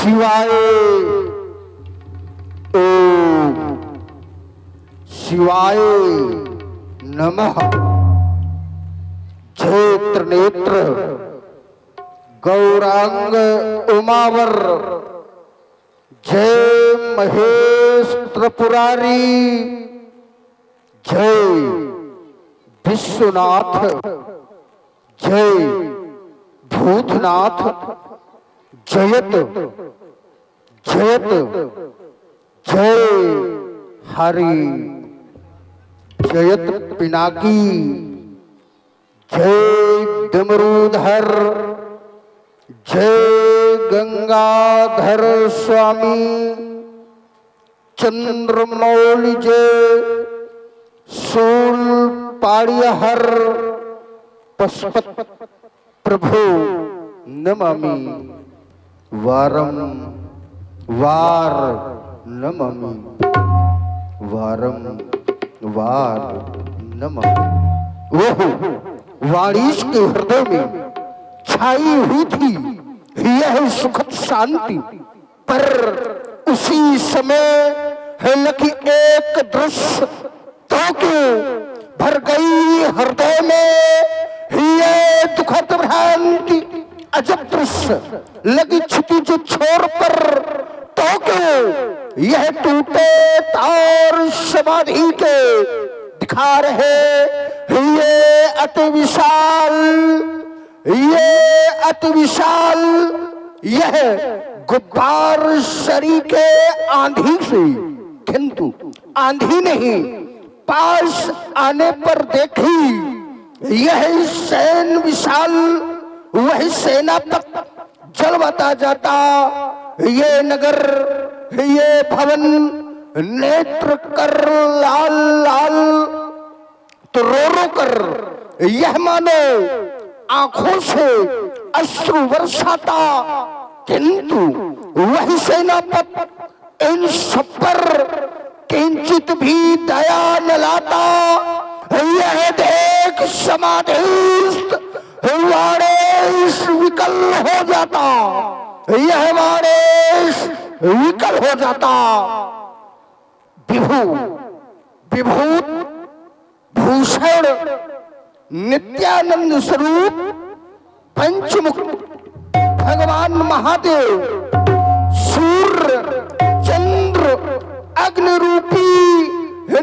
शिवाय ओम शिवाय नमः। जय त्रिनेत्र गौरांग उमावर, जय महेश त्रिपुरारी, जय विश्वनाथ, जय भूतनाथ, जयत जयत जय हरि, जयत पिनाकी, जय डमरूधर, जय गंगाधर स्वामी, चंद्रमौली, जय शूल पाड़ियहर पशुपत प्रभु नमामि, वारम वार नमामि, वारम वार नमामि। वह वाणीश के हृदय में छाई हुई थी यह सुखद शांति, पर उसी समय हालांकि एक दृश्य तो क्यों भर गई हृदय में ये दुखद भ्रांति, अजब दृश्य लगी छिपी जो छोर पर, तो क्यों यह टूटे तार समाधि के दिखा रहे ये अति विशाल, ये अति विशाल, यह गुब्बार शरीर के आंधी से, किंतु आंधी नहीं, पास आने पर देखी यह सैन विशाल, वह सेनापत जलवाता जाता, ये नगर, ये भवन नेत्र कर लाल लाल, तो रो कर यह मानो आंखों से अश्रु बरसाता, किंतु वही सेनापत इन सब पर किंचित भी दया न लाता। यह देख समाधिस्थ वाणेश विकल हो जाता, यह वाणेश विकल हो जाता। विभू विभूत भूषण नित्यानंद स्वरूप पंचमुख भगवान महादेव, सूर्य चंद्र अग्नि रूपी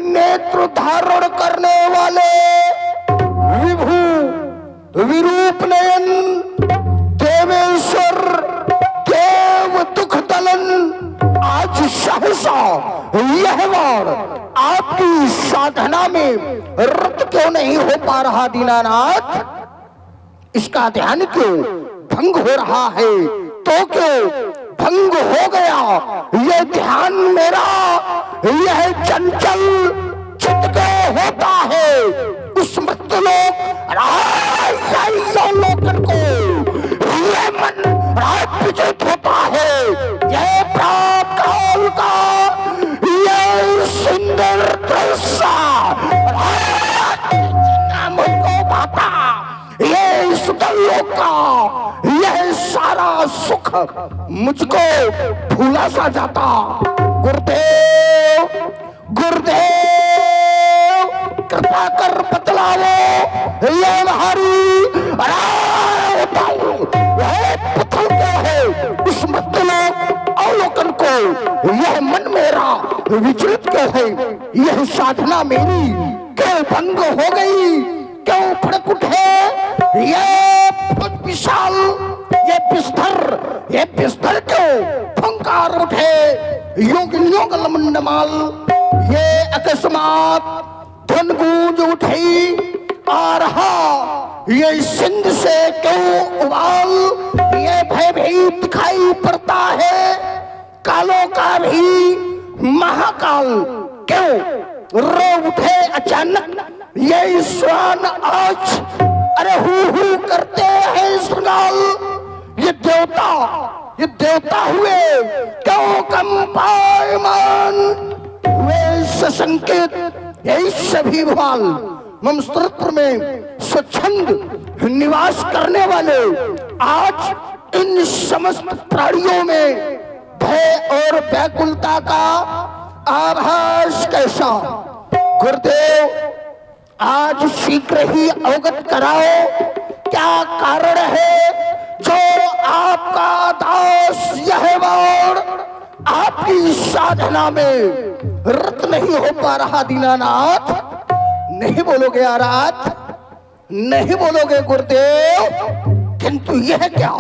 नेत्र धारण करने वाले विभू विरूप नयन देवेश्वर देव दुख दलन, आज सहसा यह वार आपकी साधना में रत क्यों नहीं हो पा रहा दीनानाथ? इसका ध्यान क्यों भंग हो रहा है? तो क्यों भंग हो गया यह ध्यान मेरा? यह चंचल चित्त को होता है उस मृत्युलोक लोकन को, यह मन विचलित होता है, यह प्राप्त काल का यह सुंदर दृश्य मुझको भाता, ये सुतलोक का यह सारा सुख मुझको भूला सा जाता। गुरुदेव गुरुदेव कृपा कर बतलाओ ये हमारी पत्थर क्या है उस मृत्युलोक अवलोकन को, यह मन मेरा विचलित क्यों है? यह साधना मेरी क्यों भंग हो गई? क्यों फड़क उठे ये विशाल ये बिस्तर क्यों फंकार उठे? योग योग लमंडमाल ये अकस्मात धन गूंज उठी आ रहा, ये सिंध से क्यों उबाल ये भयभीत दिखाई पड़ता है? कालों का भी महाकाल क्यों रो उठे अचानक? ये श्वान आज अरे हू करते हैं श्रृंगाल, ये देवता हुए क्यों कंपायमान हुए ससंकेत? यही सभी भाल मम स्त्रोत्र में स्वच्छंद निवास करने वाले आज इन समस्त प्राणियों में है और व्याकुलता का आभास कैसा। गुरुदेव आज शीघ्र ही अवगत कराओ क्या कारण है जो आपका दास यह बार आपकी साधना में रत नहीं हो पा रहा। दीनानाथ नहीं बोलोगे आराध, नहीं बोलोगे गुरुदेव, किंतु यह क्या,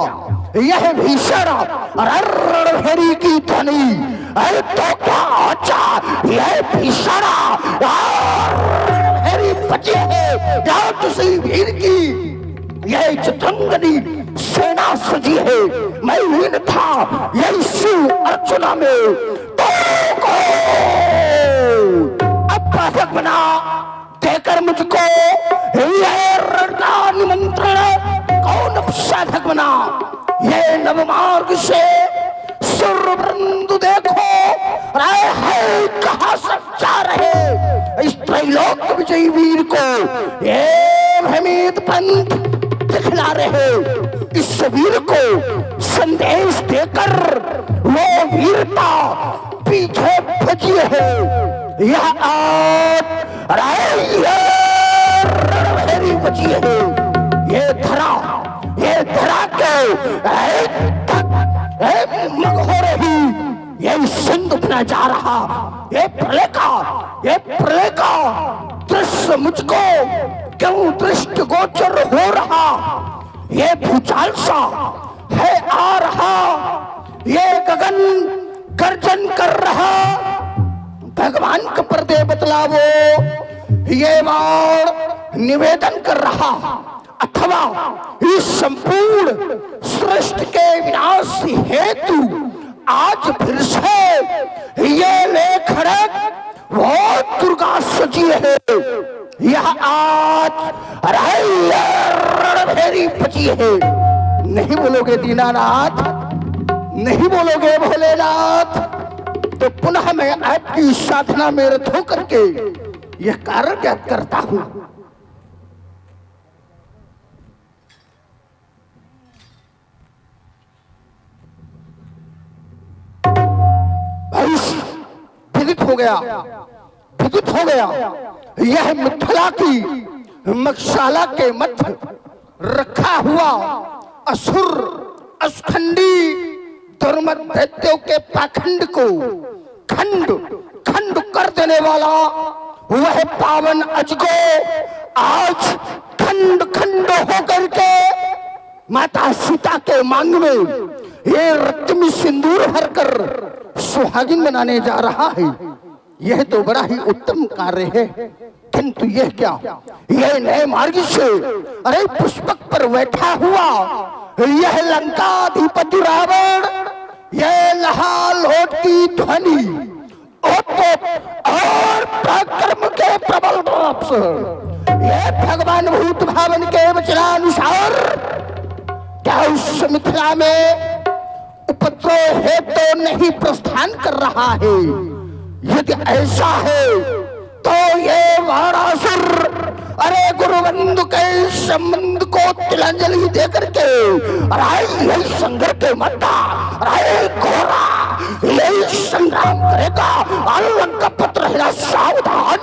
यह भीषण रणभेरी की ध्वनि अरे तो क्या अच्छा, यह भीषण रणभेरी बची है या किसी वीर की यह चतुरंगनी सेना सजी है। मैं हीन था यही शिव अर्चना में तो अब बाधक बना देकर मुझको यह रण का निमंत्रण कौन साधक बना। यह नवमार्ग से सुरवृंद देखो राय है कहां सब जा रहे इस त्रैलोक विजयी वीर को ये भ्रमित पंथ दिखला रहे। इस वीर को संदेश देकर वो वीरता पीछे बची है। यह आज रणभेरी बची है। ये धरा के मग हो रही ये सिंधु बना जा रहा। ये प्रलय का दृश्य मुझको क्यों दृष्टि गोचर हो रहा। ये भूचाल सा है आ रहा, ये गगन गर्जन कर रहा। भगवान के पर्दे बतलावो ये बाण निवेदन कर रहा अथवा इस संपूर्ण सृष्टि के विनाश हेतु आज फिर से ये लेखड़क वो दुर्गा सजी है। यह आज रणभेरी बची है। नहीं बोलोगे दीनानाथ, नहीं बोलोगे भोलेनाथ, तो पुनः मैं आपकी साधना में रत होकर के यह कारण ज्ञात करता हूं। विदित हो गया यह मिथिला की मकशाला के मध्य रखा हुआ असुर असखंडी दुर्मत दैत्यों के पाखंड को खंड खंड कर देने वाला वह पावन अजगो आज खंड खंड होकर के माता सीता के मांग में ये रत्न सिंदूर भरकर सुहागिन बनाने जा रहा है। यह तो बड़ा ही उत्तम कार्य है, किंतु यह क्या, यह नए मार्ग से अरे पुष्पक पर बैठा हुआ यह लंकाधिपति रावण, यह लहालोट की ध्वनि और पराक्रम के प्रबल रूप से यह भगवान भूत भावन के वचनानुसार क्या उस मिथिला में उपद्रव है तो नहीं प्रस्थान कर रहा है। यदि ऐसा है तो ये वारासुर अरे गुरुबंधु के संबंध को तिलांजलि देकर के यही संघर्ष के मद्दा घोड़ा यही संग्राम करेगा। अलंका पत्र है सावधान,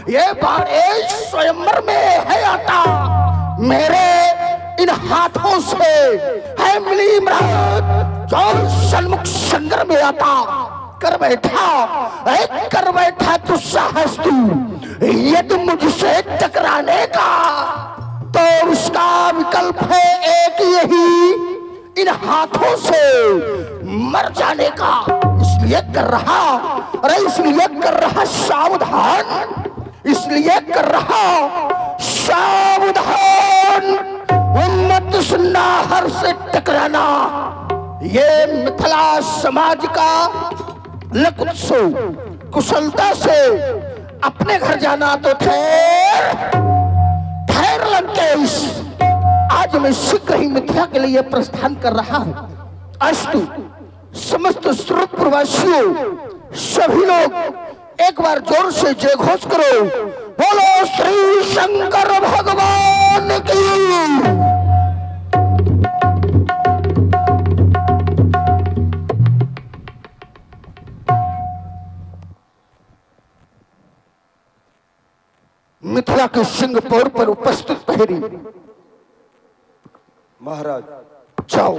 ये बारे स्वयंवर में है आता मेरे इन हाथों से है मिली मृत जो सन्मुख संग्राम में आता कर बैठा तू साहस तू यदि मुझसे टकराने का तो उसका विकल्प है एक यही इन हाथों से मर जाने का। इसलिए कर रहा सावधान, इसलिए कर रहा सावधान, उम्मत सुनना हर से टकराना। ये मिथिला समाज का लकुत्सव कुशलता से अपने घर जाना तो ठहर लंकेश, आज मैं शीघ्र ही मिथिला के लिए प्रस्थान कर रहा हूं। अस्तु समस्त श्रोतपुरवासियों सभी लोग एक बार जोर से जय घोष करो, बोलो श्री शंकर भगवान की। हत्या के सिंहपुर पर उपस्थित प्रहरी, महाराज जाओ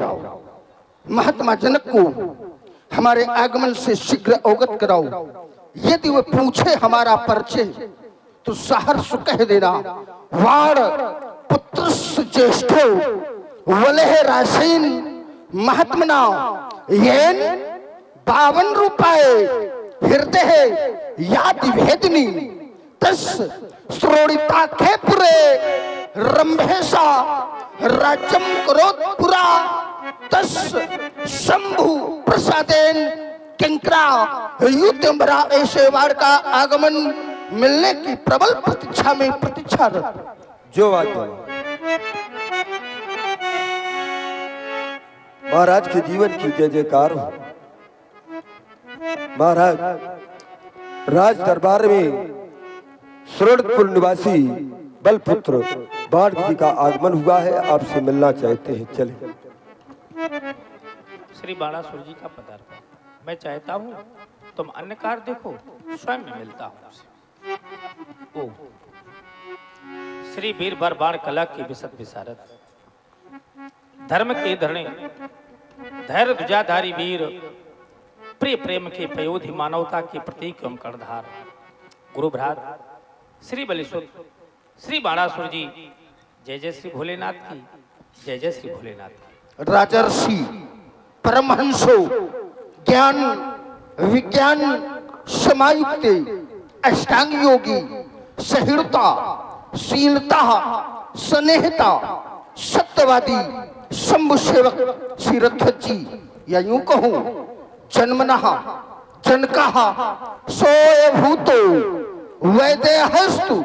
महात्मा जनक को हमारे आगमन से शीघ्र अवगत कराओ। यदि वह पूछे हमारा परिचय तो सहर्ष कह देना, वाण पुत्रस्य ज्येष्ठो वलह राशीन महात्मना येन 52 रूपाय हृदय याति भेदनी तस श्रोणिता के पुरे रंभेशा राज्यम करोत पुरा तस शंभु प्रसादेन किंकरा युद्धंबरा ऐसे वार का आगमन मिलने की प्रबल प्रतीक्षा में प्रतीक्षारत। जो बात महाराज के जीवन की जय जयकार हो। महाराज राज दरबार में सुरणपुर निवासी बलपुत्र बाण जी का आगमन हुआ है, आपसे मिलना चाहते हैं, चले। श्री बाणासुर जी का पदार्पण। मैं चाहता हूँ तुम अन्य कार्य देखो, स्वयं में मिलता हूँ। ओ श्री वीर बर बाण कला की विशद विशारद, धर्म के धरणे, धैर्य ध्वजाधारी वीर, प्रिय प्रेम के पयोधि, मानवता के प्रतीक एवं कर्णधार गुरु भ्रात श्री बलिसुत श्री बाणासुर जी, जय जय श्री भोलेनाथ की, जय जय श्री भोलेनाथ की। राजर्षि परमहंसो ज्ञान विज्ञान समायुक्त अष्टांग योगी सहिष्णुता शीलता स्नेहता सत्यवादी शंभु सेवक श्री रथध्वज जी, या यूं कहूं जन्मनः जनकः सोऽभूतो वैदेहस्तु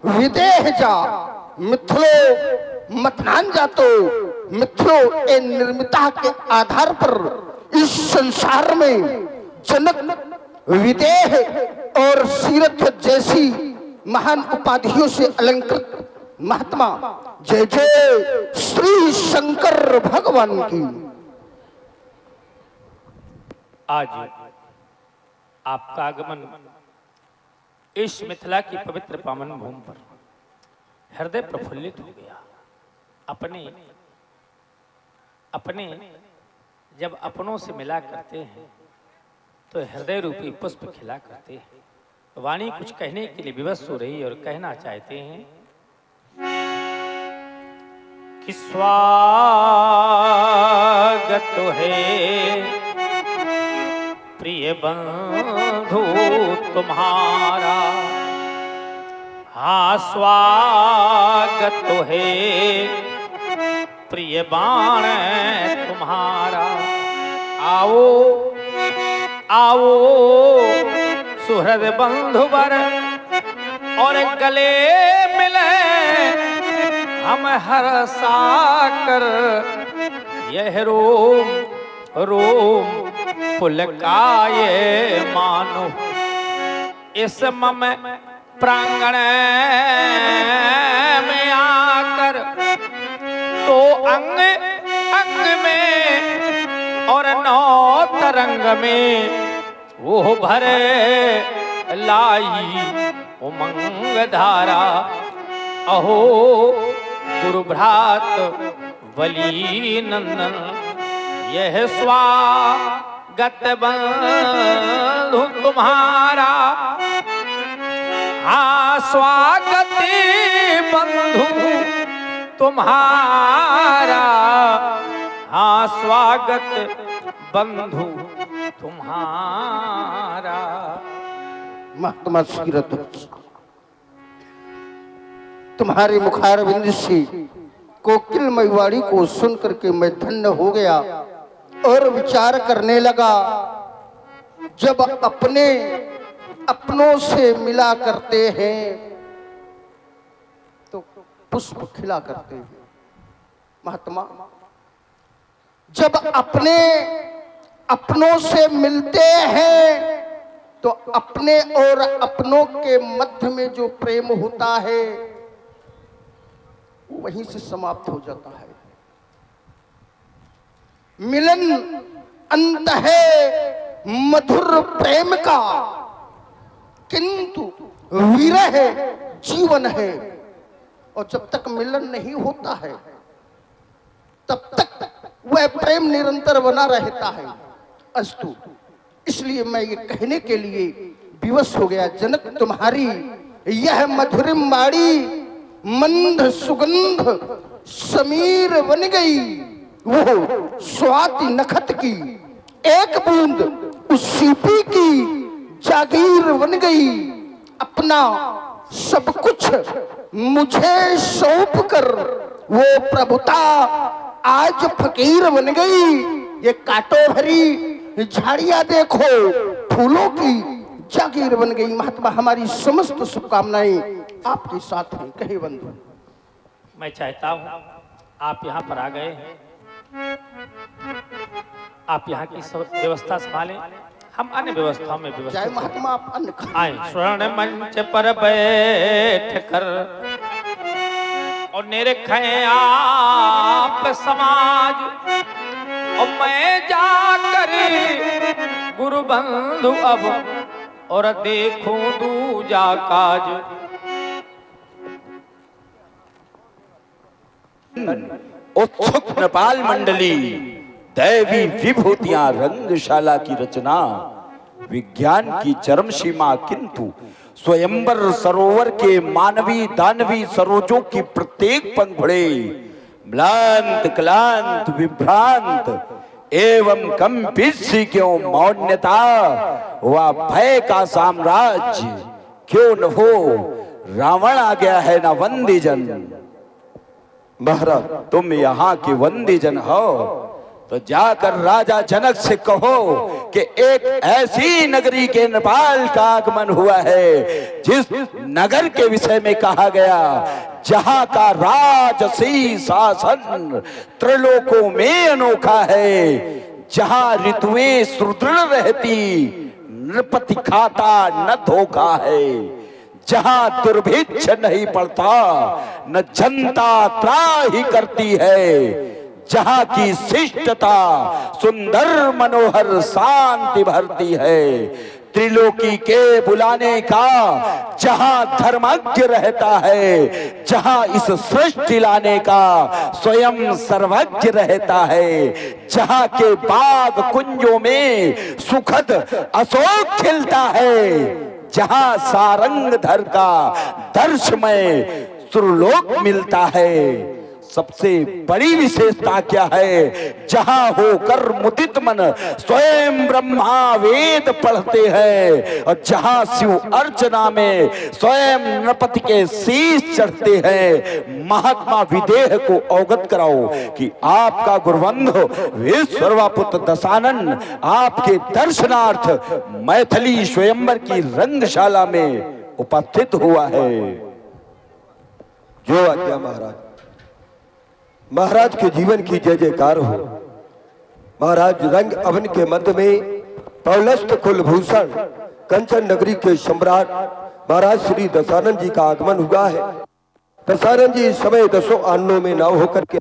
विदेह जा मिथिलो मतनान जातो मिथिलो ए निर्मिता के आधार पर इस संसार में जनक विदेह और सीरथ जैसी महान उपाधियों से अलंकृत महात्मा जय जय श्री शंकर भगवान की। आज आपका आगमन इस मिथिला की पवित्र पावन भूमि पर हृदय प्रफुल्लित हो गया। अपने जब अपनों से मिला करते हैं तो हृदय रूपी पुष्प खिला करते हैं। वाणी कुछ कहने के लिए विवश हो रही और कहना चाहते हैं कि स्वागत है प्रिय बंधु तुम्हारा, हाँ स्वागत है प्रिय बाण तुम्हारा। आओ आओ सुहृद बंधु वर और गले मिले हम हर्षा कर, यह रोम रोम पुलकाये मानो इस मम प्रांगण में आकर, तो अंग अंग में और नौ तरंग में वो भरे लाई उमंग धारा। अहो गुरु भ्रात बली नंदन, यह स्वागत बंधु तुम्हारा, हाँ स्वागत बंधु तुम्हारा, हाँ स्वागत बंधु तुम्हारा। महात्मा सीरथ तुम्हारे मुखारविंद से कोकिल मैवाड़ी को सुन करके मैं धन्य हो गया और विचार करने लगा, जब अपने अपनों से मिला करते हैं तो पुष्प खिला करते हैं। महात्मा जब अपने अपनों से मिलते हैं तो अपने और अपनों के मध्य में जो प्रेम होता है वहीं से समाप्त हो जाता है। मिलन अंत है मधुर प्रेम का, किंतु विरह जीवन है, और जब तक मिलन नहीं होता है तब तक वह प्रेम निरंतर बना रहता है। अस्तु, इसलिए मैं ये कहने के लिए विवश हो गया, जनक तुम्हारी यह मधुरिम वाणी मंद सुगंध समीर बन गई, वो स्वाति नखत की एक बूंद उस सीपी की जागीर बन गई। अपना सब कुछ मुझे सौंप कर वो प्रभुता आज फकीर बन गई। ये कांटों भरी झाड़ियां देखो फूलों की जागीर बन गई। महात्मा, हमारी समस्त शुभकामनाएं आपके साथ हैं। कहे बंधु, मैं चाहता हूं आप यहाँ पर आ गए हैं, आप यहाँ की व्यवस्था संभालें, हम अन्य व्यवस्थाओं में जय व्यवस्थित महात्मा, आप अन्न आए। स्वर्ण मंच पर बैठ कर और निरखें आप समाज, और मैं जाकर गुरु बंधु अब और देखूं दूजा काज। उत्सुक नेपाल मंडली, दैवी विभूतियां, रंगशाला की रचना, विज्ञान की चरम सीमा, किंतु स्वयंवर सरोवर के मानवी दानवी सरोजों की प्रत्येक पंखुड़े म्लांत क्लांत विभ्रांत एवं कंपित सी क्यों मौन्यता व भय का साम्राज्य क्यों न हो, रावण आ गया है ना वंदी जन। महाराज, तुम यहाँ के वंदी जन हो तो जाकर राजा जनक से कहो कि एक ऐसी नगरी के नेपाल का आगमन हुआ है जिस नगर के विषय में कहा गया जहां का राजसी शासन त्रिलोकों में अनोखा है, जहां ऋतुएं सुदृढ़ रहती, नृपति खाता न धोखा है, जहां दुर्भिक्ष नहीं पड़ता न जनता त्राही करती है, जहां की शिष्टता सुंदर मनोहर शांति भरती है, त्रिलोकी के बुलाने का जहां धर्मज्ञ रहता है, जहां इस सृष्टि लाने का स्वयं सर्वज्ञ रहता है, जहां के बाग कुंजों में सुखद अशोक खिलता है, जहां सारंग धर का दर्शमय सुरलोक मिलता है। सबसे बड़ी विशेषता क्या है, जहां होकर मुदित मन स्वयं ब्रह्मा वेद पढ़ते हैं और जहां शिव अर्चना में स्वयं नृपति के शीश चढ़ते हैं। महात्मा विदेह को अवगत कराओ कि आपका गुरुबंधु विश्वपुत्र दशानन आपके दर्शनार्थ मैथिली स्वयंवर की रंगशाला में उपस्थित हुआ है। जो आज्ञा महाराज। महाराज के जीवन की जय जयकार हो। महाराज रंग अवन के मध्य में पौलस्त कुलभूषण कंचन नगरी के सम्राट महाराज श्री दशानन जी का आगमन हुआ है। दशानन जी इस समय 10 आनों में नाव होकर के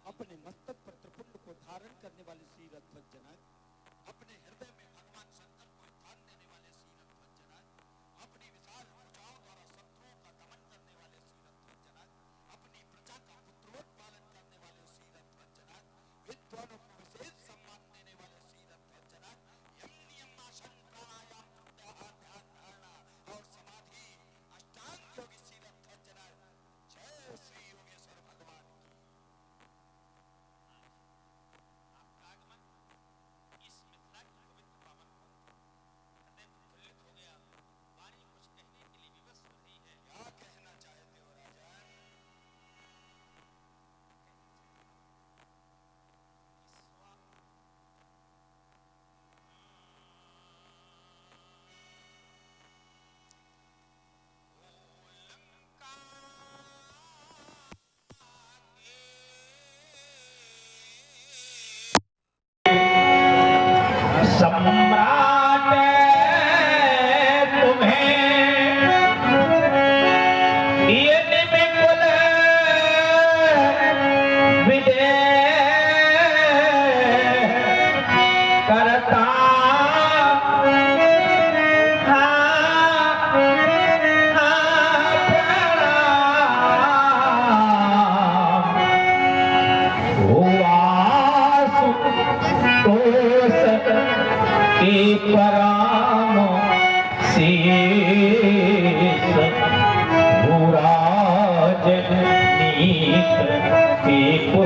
अपने मस्तक पर त्रिपुंड को धारण करने वाले श्री रथध्वज जनक, अपने हृदय में भगवान शंकर को स्थान देने वाले श्री रथध्वज जनक, अपनी विशाल भुजाओं द्वारा शत्रुओं का दमन करने वाले श्री रथध्वज जनक, अपनी प्रजा का पुत्रोत्पादन करने वाले श्री रथध्वज जनक, विद्वानों को विशेष सम्मान देने वाले श्री रथध्वज जनक, यम नियम आसन प्राणायाम प्रत्याहार ध्यान धारणा और समाधि अष्टांग योगी श्री रथध्वज जनक। जय श्री योगेश्वर भगवान की।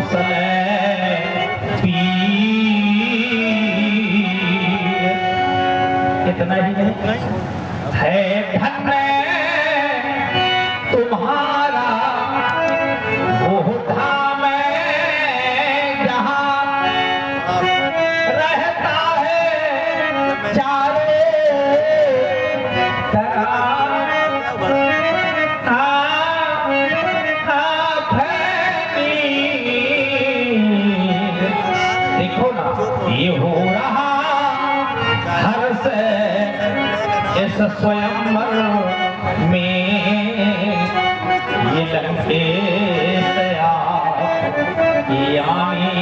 कुशल इतना ही नहीं है धन्य तुम्हारा वो धाम जहाँ रहता है चारों देखो ना ये हो रहा हर से इस स्वयंवर में ये लंकेश आने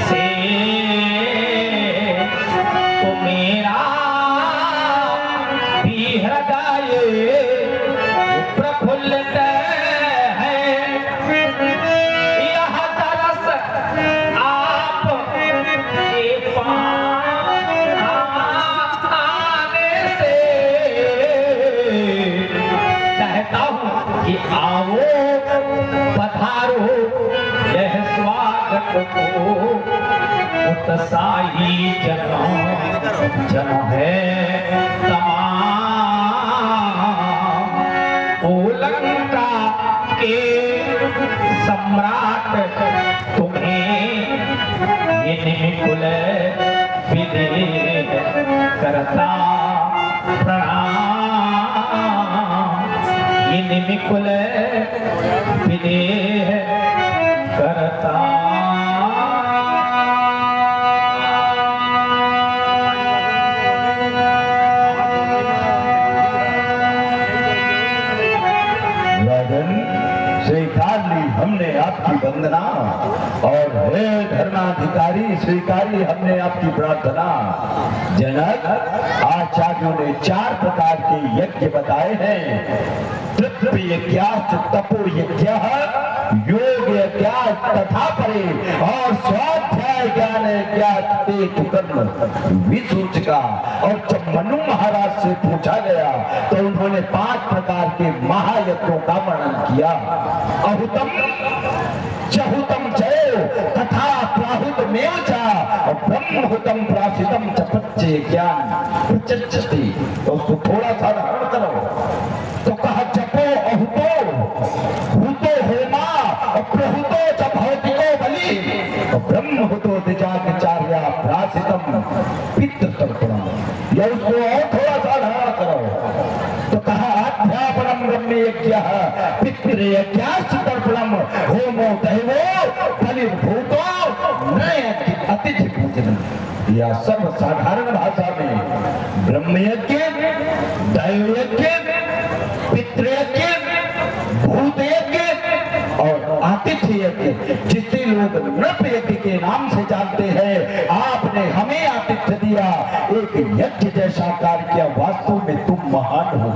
से तो मेरा भी हृदय प्रफुल्लित है यह तरस आप के पाने से चाहता हूँ कि आओ पधारो यह स्वागत को उत्साही जन है तमाम ओ लंका के सम्राट तुम्हें ये निकुल विदेह करता प्रणाम ये निकुल विदेह करता स्वीकार ली हमने आपकी वंदना और हे धर्माधिकारी स्वीकारी हमने आपकी प्रार्थना। जनक आचार्यों ने 4 प्रकार के यज्ञ बताए हैं। तृप्त यज्ञाश्च तपो यज्ञः योग यज्ञाश्च तथा परे और स्वाध्याय ज्ञान यज्ञाश्च ते कर्म विसूचका। और जब मनु महाराज से पूछा गया तो उन्होंने 5 प्रकार के महायज्ञों का वर्णन किया। अहुतम चहुतम चयो तथा प्राहुत मेव चा और ब्रह्महुतम प्रासितम चपच्चे ज्ञान प्रचच्छति। तो उसको थोड़ा सा धारण करो तो कहा जपो अहुतो हुतो होमा और प्रहुतो च भौतिको बलि और ब्रह्महुतो दिजाचार्या प्रासितम पितृतर्पणम। या उसको और थोड़ा सा धारण करो तो कहा अध्यापनम ब्रह्म यज्ञः पितृयज्ञाश्च तर्पणम होमो दैवो बलिर्भूतो न अतिथि पूजनम। या सब साधारण भाषा में ब्रह्म यज्ञ दैव यज्ञ पितृयज्ञ भूत यज्ञ और आतिथ्य यज्ञ जिसे लोग नृप यज्ञ के नाम से जानते हैं आपने हमें आतिथ्य दिया एक यज्ञ जैसा कार्य किया। वास्तव में तुम महान हो।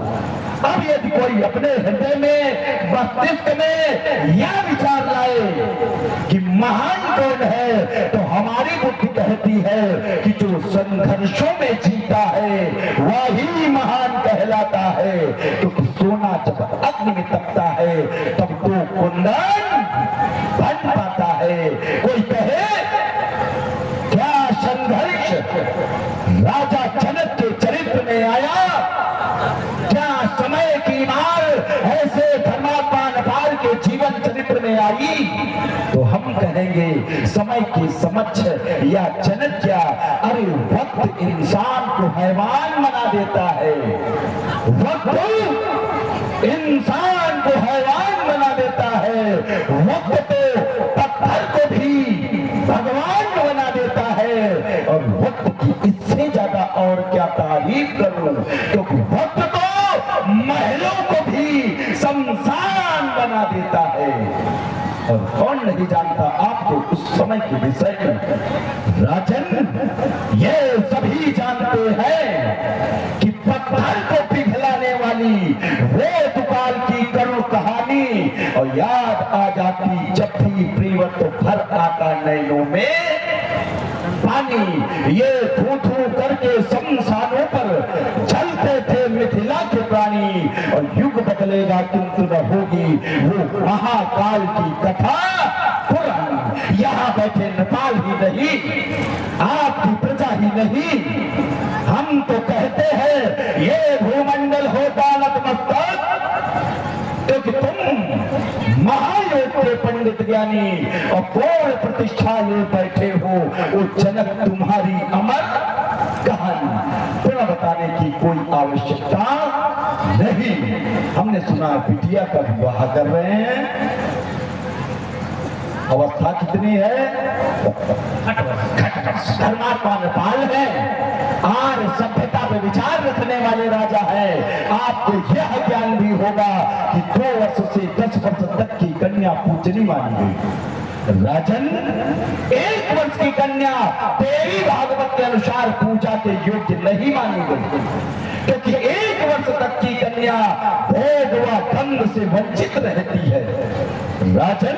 अब यदि कोई अपने हृदय में मस्तिष्क में यह विचार लाए कि महान कौन है तो हमारी बुद्धि कहती है कि जो संघर्षों में जीता है वही महान कहलाता है। क्योंकि सोना जब अग्नि में तपता है तब तो कुंदन बन पाता है। कोई कहे क्या संघर्ष राजा जनक के चरित्र में आया, क्या समय की मार ऐसे धर्मात्मा नेपाल के जीवन चरित्र में आई। तो हम कहेंगे समय की समझ या जनक क्या, अरे वक्त इंसान को हैवान बना देता है। वक्त इंसान को हैवान बना देता है। वक्त तो पत्थर को भी भगवान बना देता है। और वक्त की इससे ज्यादा और क्या तारीफ करूं, क्योंकि वक्त तो महलों को भी शमशान बना देता है। और कौन नहीं जानता आपको उस समय के विषय में। राजन ये सभी जानते हैं कि पत्थर को पिघलाने वाली वो दुकाल की करुण कहानी और याद आ जाती जब भी प्रियव्रत तो भर आता नैनों में पानी। ये थू थू करके शमशानों पर चलते थे मिथिला के प्राणी। और युग बदलेगा किंतु न होगी वो महाकाल की कथा पुरानी। यहाँ बैठे नेपाल ही नहीं, आपकी प्रजा ही नहीं, हम तो कहते हैं ये भूमंडल होता नतमस्तक, क्योंकि तुम महायोग के पंडित ज्ञानी और पूर्ण प्रतिष्ठा ले बैठे हो। वो जनक तुम्हारी अमर कहानी पूरा बताने की कोई आवश्यकता नहीं। हमने सुना बिटिया का विवाह कर रहे हैं, अवस्था कितनी है? धर्मात्मा नेपाल है, आर्य सभ्यता पे विचार रखने वाले राजा है। आपको यह ज्ञान भी होगा कि 2 वर्ष से 10 वर्ष तक की कन्या पूजनी मानी गई। राजन, 1 वर्ष की कन्या तेरी भागवत के अनुसार पूजा के योग्य नहीं मानी गई, क्योंकि 1 वर्ष तक की कन्या भोग व गंध से वंचित रहती है। राजन,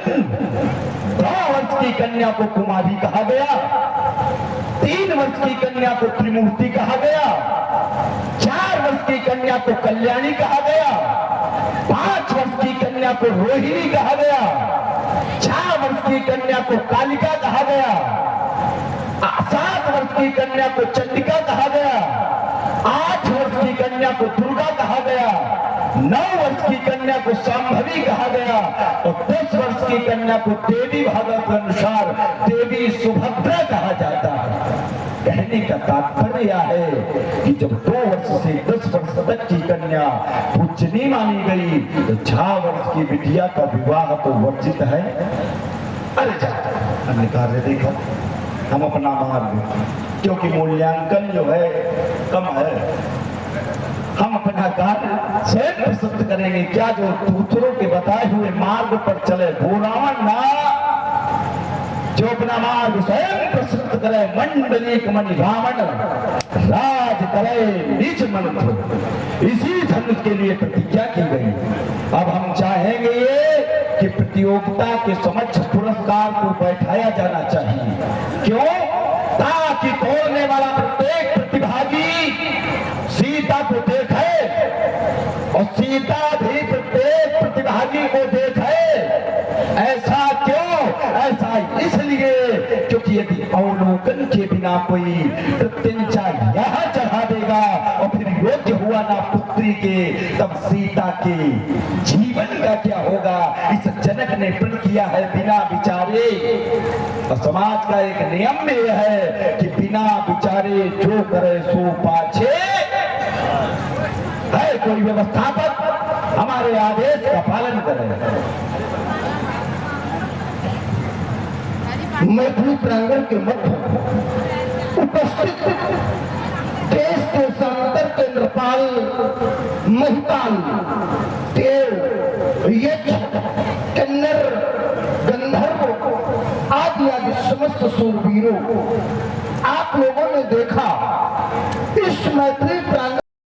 2 वर्ष की कन्या को कुमारी कहा गया, 3 वर्ष की कन्या को त्रिमूर्ति कहा गया, 4 वर्ष की कन्या को कल्याणी कहा गया, 5 वर्ष की कन्या को रोहिणी कहा गया, 6 वर्ष की कन्या को कालिका कहा गया, 7 वर्ष की कन्या को चंडिका कहा गया, 8 वर्ष की कन्या को दुर्गा कहा गया, 9 वर्ष की कन्या को संभवी कहा गया और 10 वर्ष की कन्या को देवी भागवत के अनुसार देवी सुभद्रा कहा जाता है। कहने का तात्पर्य यह है कि जब 2 वर्ष से 10 वर्ष तक की कन्या पूजनी मानी गई तो 6 वर्ष की बिटिया का विवाह तो वर्जित है। अरे जा, हमने कार्य देखा, हम अपना मार्ग, क्योंकि मूल्यांकन जो है कम है, हम अपना कार्य स्वयं प्रस्तुत करेंगे। क्या जो दूसरों के बताए हुए मार्ग पर चले वो रावण ना, जो अपना मार्ग स्वयं प्रस्तुत करे मंडलीक मणि रावण, राज करे निज मंत्र। इसी धनुष के लिए प्रतिज्ञा की गई। अब हम चाहेंगे ये कि प्रतियोगिता के समक्ष पुरस्कार को बैठाया जाना चाहिए। क्यों? ताकि तोड़ने वाला प्रत्येक प्रतिभागी सीता को देखे और सीता भी प्रत्येक प्रतिभागी को देखे। ऐसा क्यों? ऐसा इसलिए क्योंकि यदि अवलोकन के बिना कोई प्रत्यंचा यहाँ चढ़ा देगा और फिर योग्य हुआ ना पुत्री के, तब सीता के जीवन का क्या होगा? इस जनक ने प्रण किया है बिना विचारे। और समाज का एक नियम भी है कि बिना विचारे जो करे सो पाछे। है कोई व्यवस्थापक हमारे आदेश का पालन करे। मैथिली प्रांगण के मध्य उपस्थित देश के सांतर के नृपाल, महिपाल, देव, यक्ष, किन्नर, गंधर्व आदि आदि समस्त सूरवीरों, आप लोगों ने देखा इस मैथिली प्रांगण